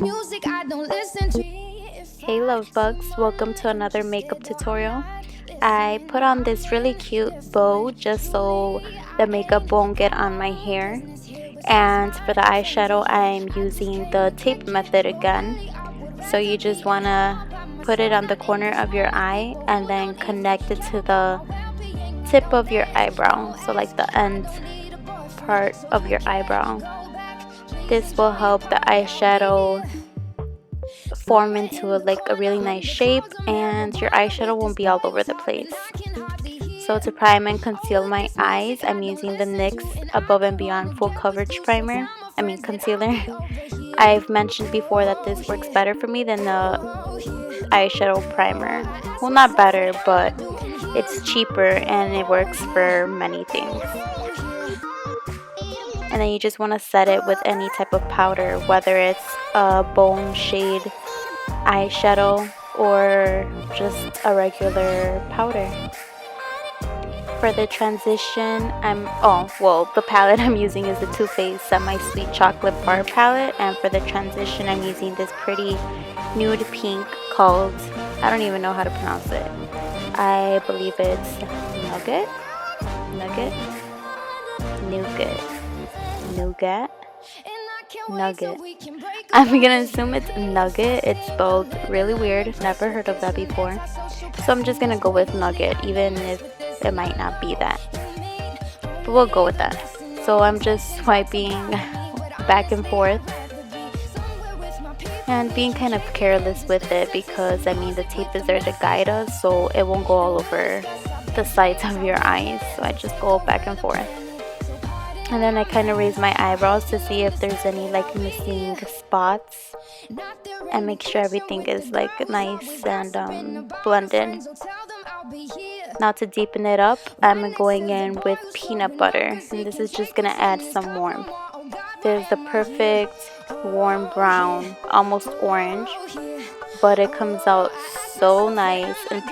music I don't listen to. Hey love bugs, welcome to another makeup tutorial. I put on this really cute bow just so the makeup won't get on my hair. And for the eyeshadow, I'm using the tape method again. So you just want to put it on the corner of your eye and then connect it to the tip of your eyebrow. So like the end part of your eyebrow. This will help the eyeshadow form into a really nice shape and your eyeshadow won't be all over the place. So to prime and conceal my eyes, I'm using the NYX Above and Beyond Full Coverage Concealer. I've mentioned before that this works better for me than the eyeshadow primer. Well, not better, but it's cheaper and it works for many things. And then you just want to set it with any type of powder, whether it's a bone shade eyeshadow or just a regular powder. For the transition, the palette I'm using is the Too Faced Semi Sweet Chocolate Bar palette, and for the transition I'm using this pretty nude pink called, I don't even know how to pronounce it. I believe it's Nougat. I'm gonna assume it's Nugget. It's spelled really weird. Never heard of that before. So I'm just gonna go with Nugget, even if it might not be that. But we'll go with that. So I'm just swiping back and forth and being kind of careless with it because the tape is there to guide us so it won't go all over the sides of your eyes. So I just go back and forth. And then I kind of raise my eyebrows to see if there's any missing spots and make sure everything is nice and blended. Now to deepen it up, I'm going in with peanut butter, and this is just going to add some warmth. There's the perfect warm brown, almost orange, but it comes out so nice in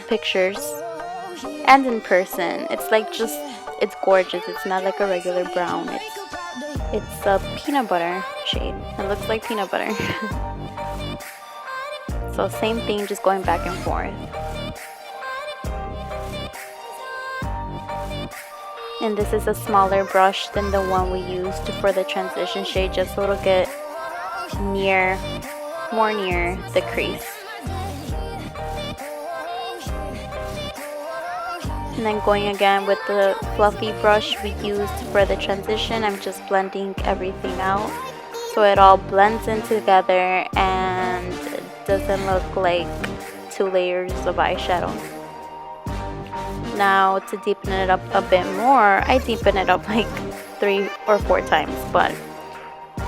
pictures and in person. It's gorgeous. It's not like a regular brown. It's a peanut butter shade. It looks like peanut butter. So same thing, just going back and forth. And this is a smaller brush than the one we used for the transition shade, just so it'll get more near the crease. And then going again with the fluffy brush we used for the transition, I'm just blending everything out so it all blends in together and it doesn't look like 2 layers of eyeshadow. Now to deepen it up a bit more, I deepen it up 3 or 4 times, but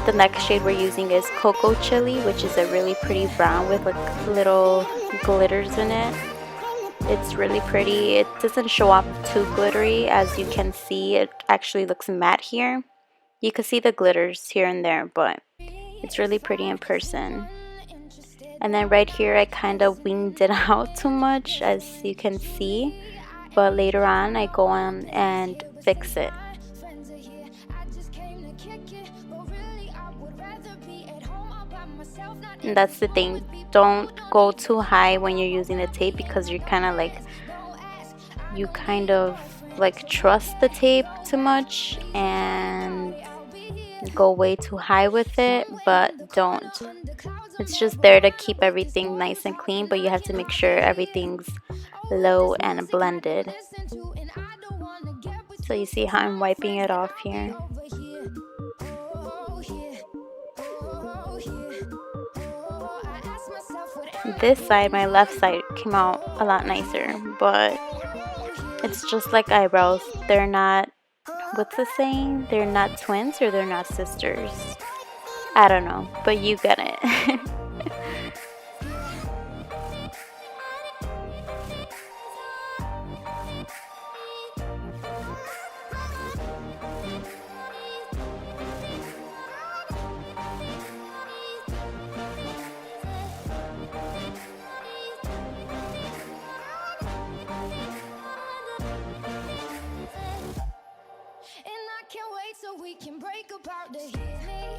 the next shade we're using is Cocoa Chili, which is a really pretty brown with little glitters in it. It's really pretty. It doesn't show up too glittery. As you can see, it actually looks matte here. You can see the glitters here and there, but it's really pretty in person. And then right here, I kind of winged it out too much, as you can see. But later on, I go on and fix it. And that's the thing, don't go too high when you're using the tape because you kind of trust the tape too much and go way too high with it, but don't. It's just there to keep everything nice and clean, but you have to make sure everything's low and blended. So you see how I'm wiping it off here. This side, my left side, came out a lot nicer, but it's just like eyebrows. They're not, what's the saying? They're not twins or they're not sisters. I don't know, but you get it. Can't wait so we can break apart the heat.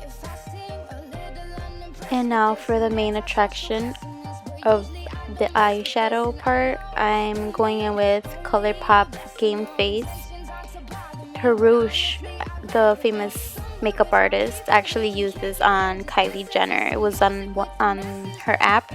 If I seem a little unimpressed. And now for the main attraction of the eyeshadow part, I'm going in with Colourpop Game Face. Her rouge, the famous makeup artist, actually used this on Kylie Jenner. It was on her app,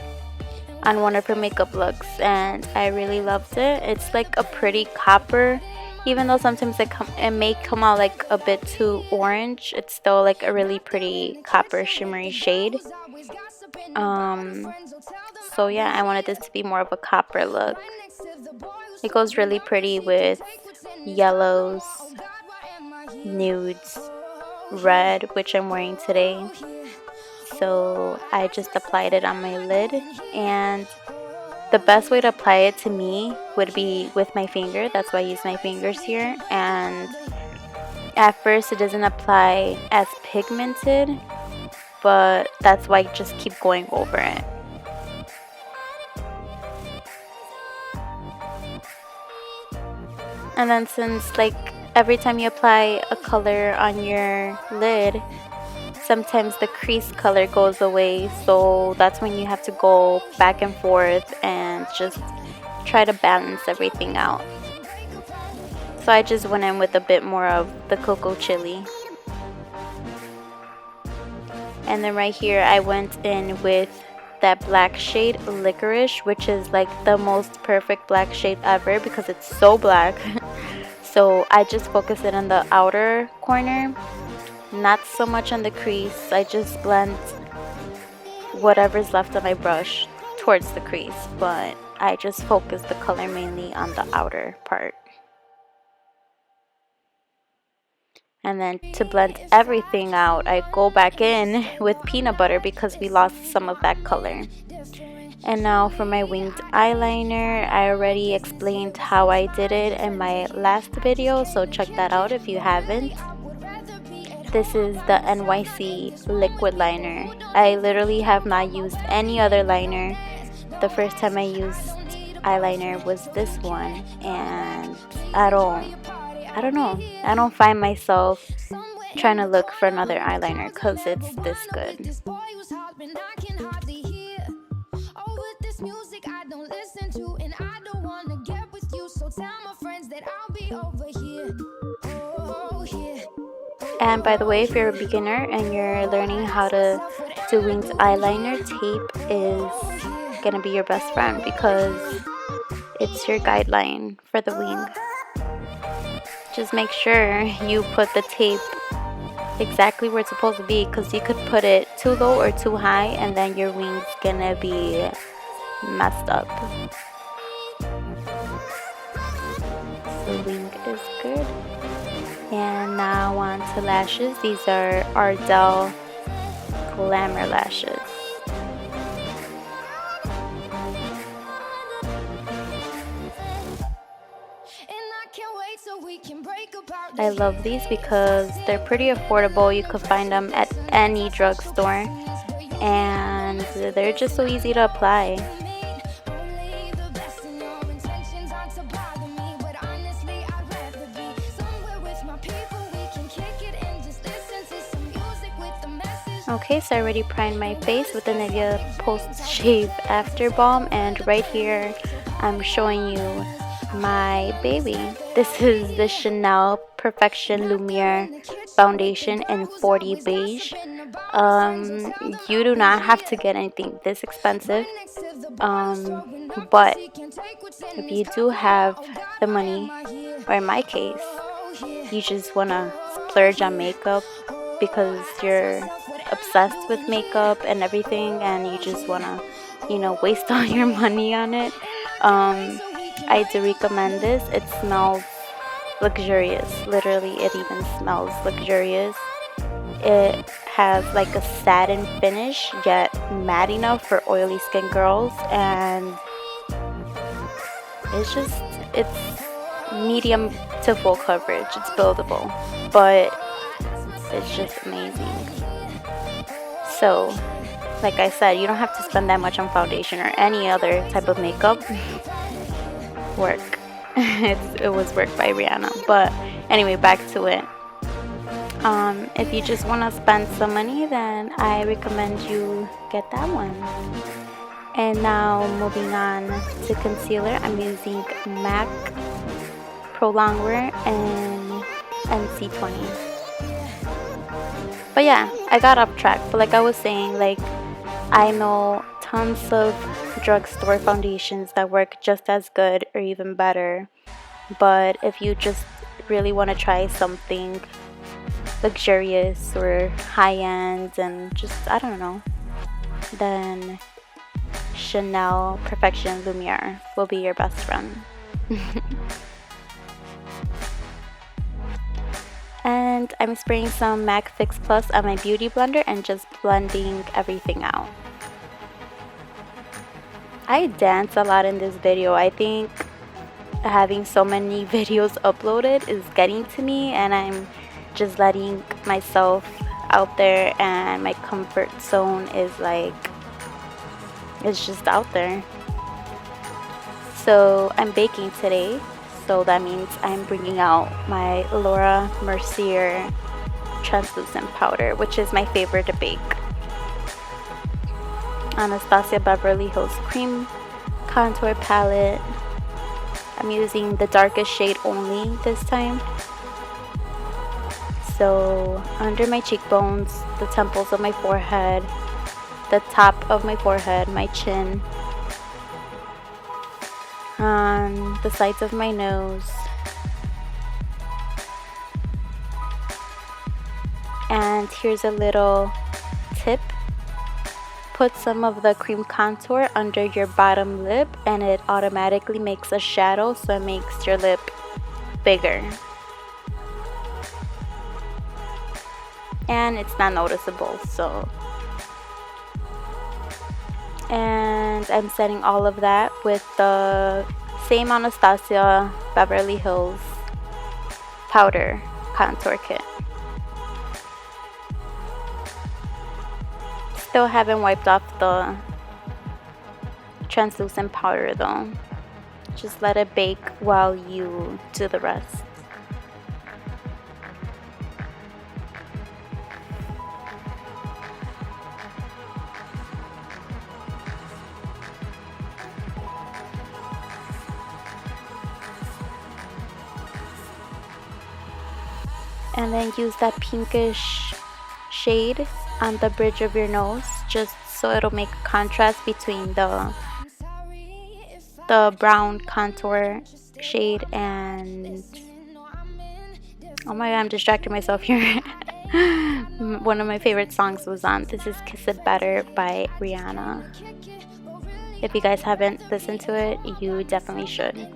on one of her makeup looks, and I really loved it. It's like a pretty copper, even though sometimes it may come out like a bit too orange. It's still like a really pretty copper shimmery shade. So yeah, I wanted this to be more of a copper look. It goes really pretty with yellows, nudes, red, which I'm wearing today. So I just applied it on my lid, and the best way to apply it to me would be with my finger. That's why I use my fingers here. And at first it doesn't apply as pigmented, but that's why I just keep going over it. And then since like every time you apply a color on your lid, sometimes the crease color goes away, so that's when you have to go back and forth and just try to balance everything out. So I just went in with a bit more of the cocoa chili. And then right here I went in with that black shade, Licorice, which is like the most perfect black shade ever because it's so black. So I just focus it on the outer corner, not so much on the crease. I just blend whatever's left of my brush towards the crease, but I just focus the color mainly on the outer part. And then to blend everything out, I go back in with peanut butter because we lost some of that color. And now for my winged eyeliner, I already explained how I did it in my last video, so check that out if you haven't. This is the NYC Liquid Liner. I literally have not used any other liner. The first time I used eyeliner was this one, and I don't know. I don't find myself trying to look for another eyeliner because it's this good. And by the way, if you're a beginner and you're learning how to do winged eyeliner, tape is gonna be your best friend because it's your guideline for the wing. Just make sure you put the tape exactly where it's supposed to be, because you could put it too low or too high and then your wing's gonna be messed up. So wing is good. And now on to lashes. These are Ardell Glamour lashes. I love these because they're pretty affordable. You could find them at any drugstore, and they're just so easy to apply. Okay, so I already primed my face with the Nivea Post Shave After Balm, and right here I'm showing you my baby. This is the Chanel Perfection Lumiere foundation in 40 Beige. You do not have to get anything this expensive, but if you do have the money, or in my case, you just want to splurge on makeup because you're obsessed with makeup and everything, and you just want to, you know, waste all your money on it, I do recommend this. It smells luxurious. Literally, it even smells luxurious. It has like a satin finish, yet matte enough for oily skin girls, and it's medium to full coverage. It's buildable, but it's just amazing. So, like I said, you don't have to spend that much on foundation or any other type of makeup. Work. It was work by Rihanna. But anyway, back to it. If you just want to spend some money, then I recommend you get that one. And now moving on to concealer, I'm using MAC Pro Longwear and NC20. But yeah, I got off track. But like I was saying, like I know tons of drugstore foundations that work just as good or even better. But if you just really want to try something luxurious or high-end and just, I don't know, then Chanel Perfection Lumiere will be your best friend. And I'm spraying some MAC Fix Plus on my beauty blender and just blending everything out. I dance a lot in this video. I think having so many videos uploaded is getting to me, and I'm just letting myself out there, and my comfort zone is like, it's just out there. So I'm baking today, so that means I'm bringing out my Laura Mercier translucent powder, which is my favorite to bake. Anastasia Beverly Hills cream contour palette. I'm using the darkest shade only this time. So under my cheekbones, the temples of my forehead, the top of my forehead, my chin, on the sides of my nose, and here's a little tip. Put some of the cream contour under your bottom lip and it automatically makes a shadow, so it makes your lip bigger. And it's not noticeable, so. And I'm setting all of that with the same Anastasia Beverly Hills powder contour kit. Still haven't wiped off the translucent powder though. Just let it bake while you do the rest. And then use that pinkish shade on the bridge of your nose, just so it'll make a contrast between the brown contour shade and, oh my god, I'm distracting myself here. One of my favorite songs was on. This is Kiss It Better by Rihanna. If you guys haven't listened to it, you definitely should.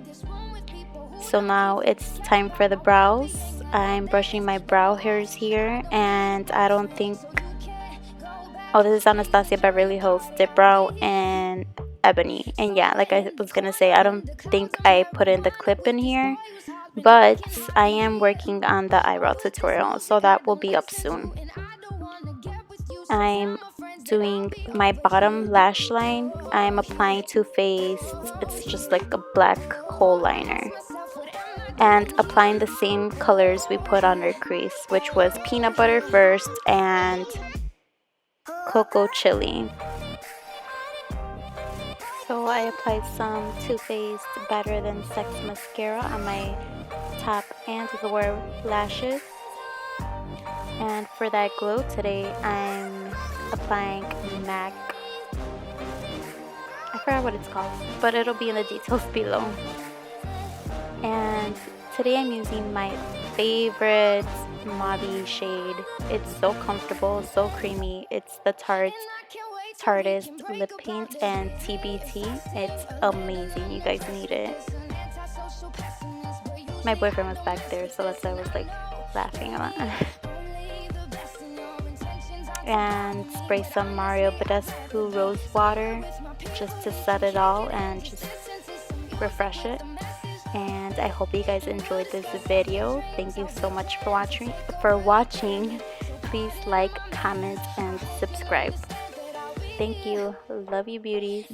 So now it's time for the brows. I'm brushing my brow hairs here, and I don't think, oh, this is Anastasia Beverly Hills dipbrow and Ebony. And yeah, like I was gonna say, I don't think I put in the clip in here, but I am working on the eyebrow tutorial, so that will be up soon. I'm doing my bottom lash line. I'm applying Too Faced, it's just like a black hole liner, and applying the same colors we put on our crease, which was peanut butter first and cocoa chili. So I applied some Too Faced Better Than Sex mascara on my top and lower lashes. And for that glow today, I'm applying MAC. I forgot what it's called, but it'll be in the details below. And today I'm using my favorite mauve shade. It's so comfortable, so creamy. It's the Tarte Tarteist lip paint and TBT. It's amazing. You guys need it. My boyfriend was back there, so that's why I was like laughing a lot. And spray some Mario Badescu rose water just to set it all and just refresh it. And I hope you guys enjoyed this video. Thank you so much for watching. Please like, comment, and subscribe. Thank you. Love you, beauties.